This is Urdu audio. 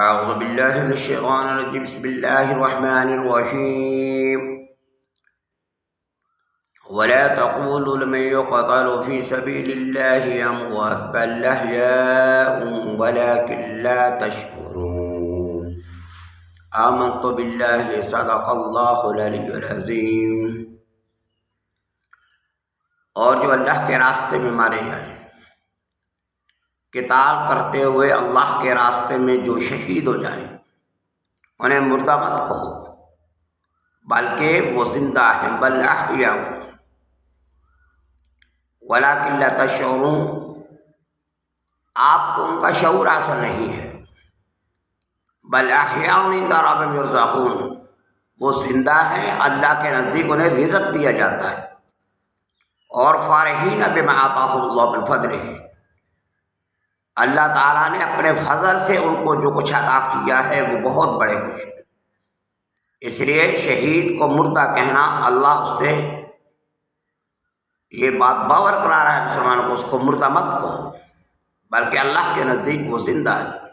أعوذ بالله من الشيطان الرجيم بسم الله الرحمن الرحيم ولا تقولوا لمن يقتل في سبيل الله أموات بل أحياء ولكن لا تشعرون آمنت بالله صدق اللہ العلی العظیم۔ اور جو اللہ کے راستے میں مارے جائیں، قتال کرتے ہوئے اللہ کے راستے میں جو شہید ہو جائیں، انہیں مردہ مت کہو بلکہ وہ زندہ ہیں، بل احیاء ولکن لا تشعرون، آپ کو ان کا شعور حاصل نہیں ہے۔ بل احیاء عند ربهم یرزقون، وہ زندہ ہیں، اللہ کے نزدیک انہیں رزق دیا جاتا ہے۔ اور فارحین بما آتاهم اللہ من فضلہ، اللہ تعالیٰ نے اپنے فضل سے ان کو جو کچھ عطا کیا ہے وہ بہت بڑے خوش ہیں۔ اس لیے شہید کو مردہ کہنا، اللہ اس سے یہ بات باور کرا رہا ہے مسلمانوں کو، اس کو مردہ مت کہو بلکہ اللہ کے نزدیک وہ زندہ ہے۔